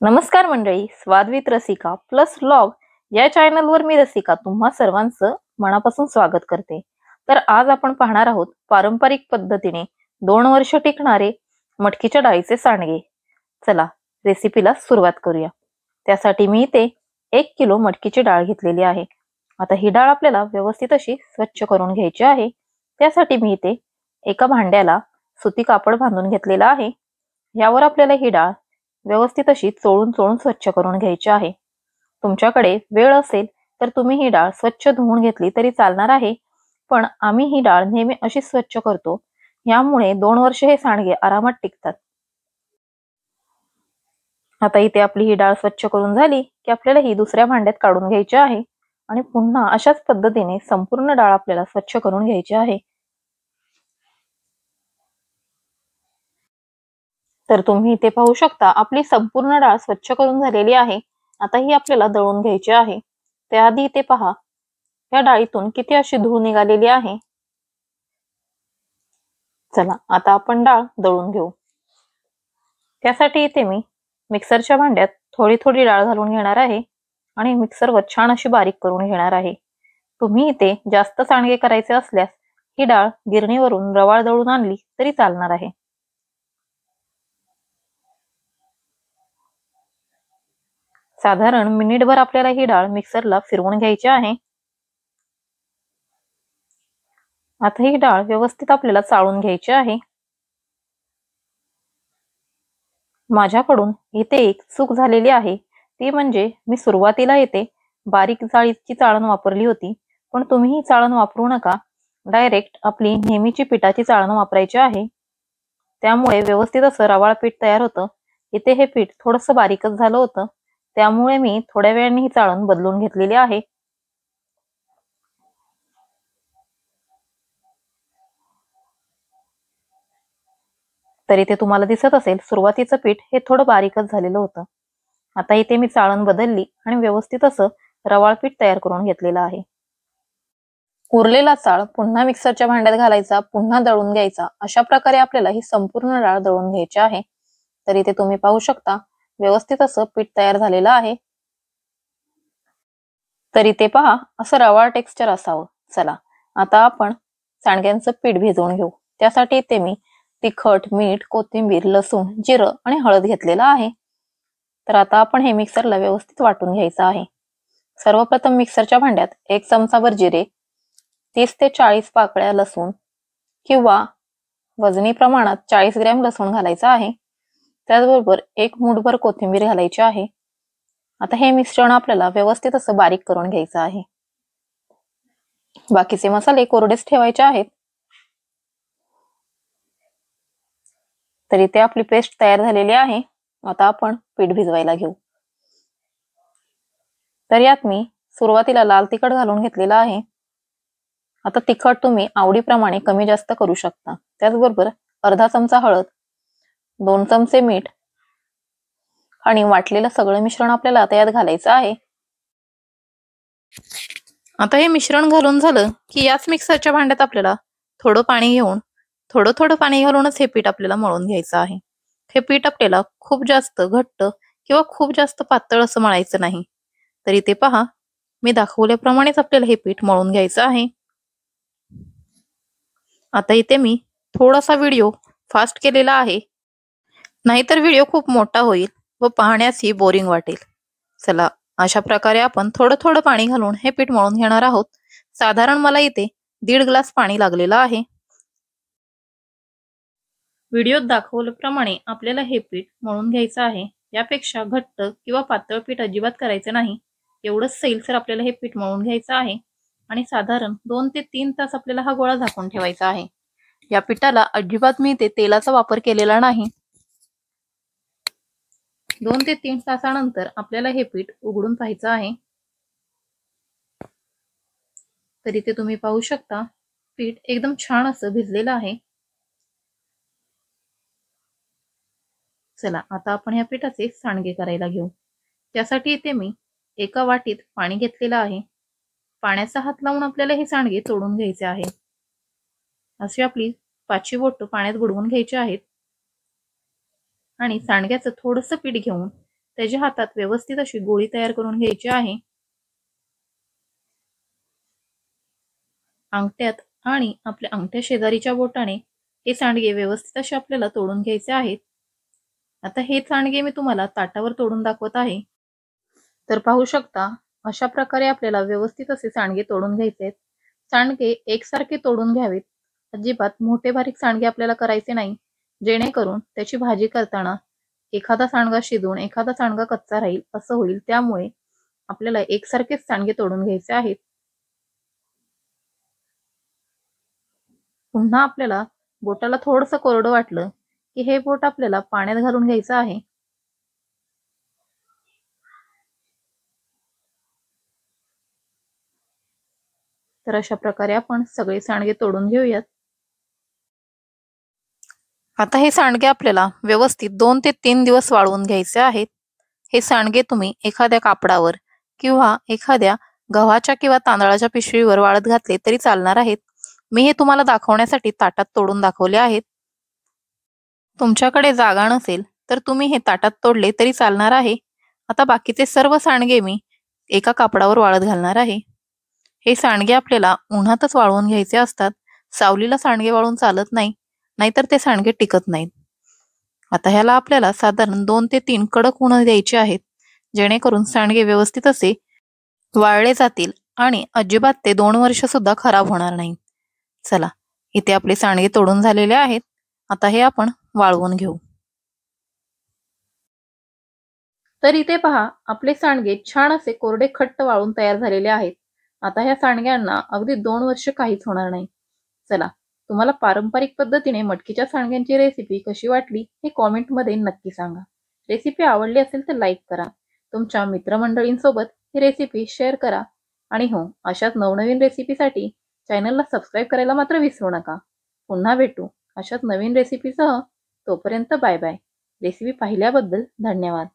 नमस्कार मंडळी, स्वाद विथ रसिका प्लस व्लॉग या चॅनलवर मी रसिका तुम्हा सर्वांचं मनापासून स्वागत करते। तर आज आपण पाहणार आहोत पारंपरिक पद्धतीने 2 वर्ष टिकणारे मटकीच्या डाळीचे सांडगे। चला रेसिपीला सुरुवात करूया। त्यासाठी मी इथे 1 किलो मटकीची डाळ घेतलेली आहे। आता ही डाळ आपल्याला व्यवस्थित अशी स्वच्छ करून घ्यायची आहे। त्यासाठी मी इथे एका भांड्याला सुती कापड बांधून घेतलेला आहे। यावर आपल्याला ही डाळ व्यवस्थित अशी चोळून स्वच्छ करून घ्यायची आहे। तुमच्याकडे वेळ असेल तर तुम्ही ही डाळ स्वच्छ धुवून घेतली तरी चालणार आहे, पण आम्ही ही डाळ नेहमी अशी स्वच्छ करतो, यामुळे 2 वर्ष हे सांडगे आरामात टिकतात। आता इथे आपली ही डाळ स्वच्छ करून झाली की आपल्याला ही दुसऱ्या भांड्यात काढून घ्यायची आहे आणि पुन्हा अशाच पद्धतीने संपूर्ण डाळ आपल्याला स्वच्छ करून घ्यायची आहे। तर तुम्ही इथे पाहू शकता आपली संपूर्ण डाळ स्वच्छ करून झालेली आहे। आता ही आपल्याला दळून घ्यायची आहे। त्याआधी इथे पहा या डाळीतून किती अशी धूळ निघालेली आहे। चला आता आपण डाळ दळून घेऊ। त्यासाठी इथे मी मिक्सरच्या भांड्यात थोडी डाळ घालून घेणार आहे आणि मिक्सरवर छान अशी बारीक करून घेणार आहे। तुम्ही इथे जास्त सांडगे करायचे असल्यास ही डाळ गिरणीवरून रवाळ दळून आणली तरी चालणार आहे। साधारण मिनिटभर आपल्याला ही डाळ मिक्सरला फिरवून घ्यायची आहे। आता ही डाळ व्यवस्थित आपल्याला चाळून घ्यायची आहे। माझ्याकडून इथे एक चूक झालेली आहे, ती म्हणजे मी सुरुवातीला इथे बारीक जाळीची चाळण वापरली होती, पण तुम्ही ही चाळण वापरू नका। डायरेक्ट आपली नेहमीची पिठाची चाळण वापरायची आहे। त्यामुळे व्यवस्थित असं रवाळ पीठ तयार होतं। इथे हे पीठ थोडंसं बारीकच झालं होतं, त्यामुळे मी थोड्या वेळाने ही चाळण बदलून घेतलेली आहे। तर इथे तुम्हाला दिसत असेल सुरुवातीचं पीठ हे थोडं बारीकच झालेलं होतं। आता इथे मी चाळण बदलली आणि व्यवस्थित असं रवाळ पीठ तयार करून घेतलेलं आहे। उरलेला चाळ पुन्हा मिक्सरच्या भांड्यात घालायचा, पुन्हा दळून घ्यायचा। अशा प्रकारे आपल्याला ही संपूर्ण डाळ दळून घ्यायची आहे। तर इथे तुम्ही पाहू शकता व्यवस्थित असं पीठ तयार झालेलं आहे। तर इथे पहा असं रवाळ टेक्स्चर असावं। चला आता आपण सांडग्यांचं पीठ भिजवून घेऊ। त्यासाठी इथे मी तिखट, मीठ, कोथिंबीर, लसूण, जिरं आणि हळद घेतलेलं आहे। तर आता आपण हे मिक्सरला व्यवस्थित वाटून घ्यायचं आहे। सर्वप्रथम मिक्सरच्या भांड्यात 1 चमचाभर जिरे, 30 ते 40 पाकळ्या लसूण किंवा वजनी प्रमाणात 40 ग्रॅम लसूण घालायचा आहे। त्याचबरोबर 1 मूठभर कोथिंबीर घालायची आहे। आता हे मिश्रण आपल्याला व्यवस्थित असं बारीक करून घ्यायचं आहे। बाकीचे मसाले कोरडेच ठेवायचे आहेत। तर इथे आपली पेस्ट तयार झालेली आहे। आता आपण पीठ भिजवायला घेऊ। तर यात मी सुरुवातीला लाल तिखट घालून घेतलेला आहे। आता तिखट तुम्ही आवडीप्रमाणे कमी जास्त करू शकता। त्याचबरोबर अर्धा चमचा हळद, 2 चमचे मीठ आणि वाटलेलं सगळं मिश्रण आपल्याला आता यात घालायचं आहे। आता हे मिश्रण घालून झालं की याच मिक्सरच्या भांड्यात आपल्याला थोडं पाणी घेऊन थोडं पाणी घालूनच हे पीठ आपल्याला मळून घ्यायचं आहे। हे पीठ आपल्याला खूप जास्त घट्ट किंवा खूप जास्त पातळ असं मळायचं नाही। तर इथे पहा मी दाखवल्याप्रमाणेच आपल्याला हे पीठ मळून घ्यायचं आहे। आता इथे मी थोडासा व्हिडिओ फास्ट केलेला आहे, नाहीतर व्हिडिओ खूप मोठा होईल व पाहण्यासही बोरिंग वाटेल। चला अशा प्रकारे आपण थोडं पाणी घालून हे पीठ मळून घेणार आहोत। साधारण मला इथे 1.5 ग्लास पाणी लागलेलं आहे। व्हिडिओत दाखवल्याप्रमाणे आपल्याला हे पीठ मळून घ्यायचं आहे। यापेक्षा घट्ट किंवा पातळ पीठ अजिबात करायचं नाही। एवढंच सैलसर आपल्याला हे पीठ मळून घ्यायचं आहे आणि साधारण 2 ते 3 तास आपल्याला हा गोळा झाकून ठेवायचा आहे। या पिठाला अजिबात मी इथे तेलाचा वापर केलेला नाही। 2 ते 3 तासानंतर आपल्याला हे पीठ उघडून पाहायचं आहे। तर इथे तुम्ही पाहू शकता पीठ एकदम छान असं भिजलेलं आहे। चला आता आपण या पिठाचे सांडगे करायला घेऊ। त्यासाठी इथे मी एका वाटीत पाणी घेतलेलं आहे। पाण्याचा हात लावून आपल्याला हे सांडगे तोडून घ्यायचे आहे। अशी आपली 5 बोटं पाण्यात बुडवून घ्यायची आहेत आणि सांडग्याचं थोडंसं पीठ घेऊन त्याच्या हातात व्यवस्थित अशी गोळी तयार करून घ्यायची आहे. अंगठ्यात आणि आपल्या अंगठ्या शेजारीच्या बोटाने हे सांडगे व्यवस्थित असे आपल्याला तोडून घ्यायचे आहेत. आता हे सांडगे मी तुम्हाला ताटावर तोडून दाखवत आहे. तर पाहू शकता अशा प्रकारे आपल्याला व्यवस्थित असे सांडगे तोडून घ्यायचे आहेत. सांडगे एकसारखे तोडून घ्यावेत. अजिबात मोठे बारीक सांडगे आपल्याला करायचे नाही, जेणेकरून त्याची भाजी करताना एखादा सांडगा शिजून एखादा सांडगा कच्चा राहील असं होईल. त्यामुळे आपल्याला एकसारखेच सांडगे तोडून घ्यायचे आहेत. पुन्हा आपल्याला बोटाला थोडंसं कोरडं वाटलं की हे बोट आपल्याला पाण्यात घालून घ्यायचं आहे. तर अशा प्रकारे आपण सगळे सांडगे तोडून घेऊयात. आता हे सांडगे आपल्याला व्यवस्थित 2 ते 3 दिवस वाळवून घ्यायचे आहेत. हे सांडगे तुम्ही एखाद्या कापडावर किंवा एखाद्या गव्हाच्या किंवा तांदळाच्या पिशवीवर वाळत घातले तरी चालणार आहेत. मी हे तुम्हाला दाखवण्यासाठी ताटात तोडून दाखवले आहेत. तुमच्याकडे जागा नसेल तर तुम्ही हे ताटात तोडले तरी चालणार आहे. आता बाकीचे सर्व सांडगे मी एका कापडावर वाळत घालणार आहे. हे सांडगे आपल्याला उन्हातच वाळवून घ्यायचे असतात. सावलीला सांडगे वाळून चालत नाही, नाहीतर ते सांडगे टिकत नाहीत. आता ह्याला आपल्याला साधारण 2 ते 3 कडक ऊन द्यायचे आहेत, जेणेकरून सांडगे व्यवस्थित असे वाळले जातील आणि अजिबात ते 2 वर्ष सुद्धा खराब होणार नाहीत. चला, इथे आपले सांडगे तोडून झालेले आहेत. आता हे आपण वाळवून घेऊ. तर इथे पहा, आपले सांडगे छान असे कोरडे खट्ट वाळून तयार झालेले आहेत. आता ह्या सांडग्यांना अगदी 2 वर्ष काहीच होणार नाही. चला, तुम्हाला पारंपरिक पद्धतीने मटकीच्या सांडग्यांची रेसिपी कशी वाटली हे कॉमेंटमध्ये नक्की सांगा. रेसिपी आवडली असेल तर लाईक करा. तुमच्या मित्रमंडळींसोबत ही रेसिपी शेअर करा. आणि हो, अशाच नवनवीन रेसिपीसाठी चॅनलला सबस्क्राईब करायला मात्र विसरू नका. पुन्हा भेटू अशाच नवीन रेसिपीसह. तोपर्यंत बाय बाय. रेसिपी पाहिल्याबद्दल धन्यवाद.